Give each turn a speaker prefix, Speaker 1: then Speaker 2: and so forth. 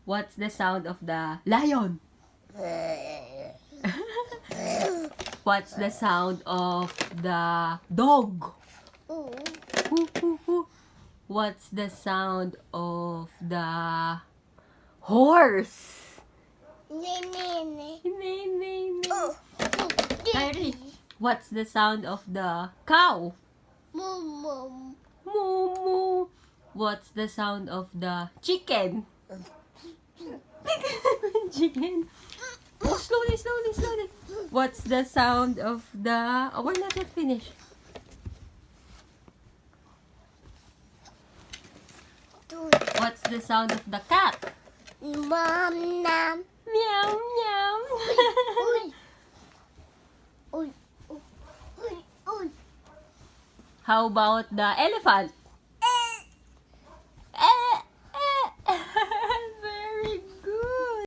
Speaker 1: What's the sound of the lion? What's the sound of the dog? Hoo, hoo, hoo. What's the sound of the horse? Kyrie, what's the sound of the cow? Moo moo. What's the sound of the chicken? Chicken. Oh, slowly. What's the sound of the... Oh, we're not yet finished. What's the sound of the cat? Meow, meow. How about the elephant?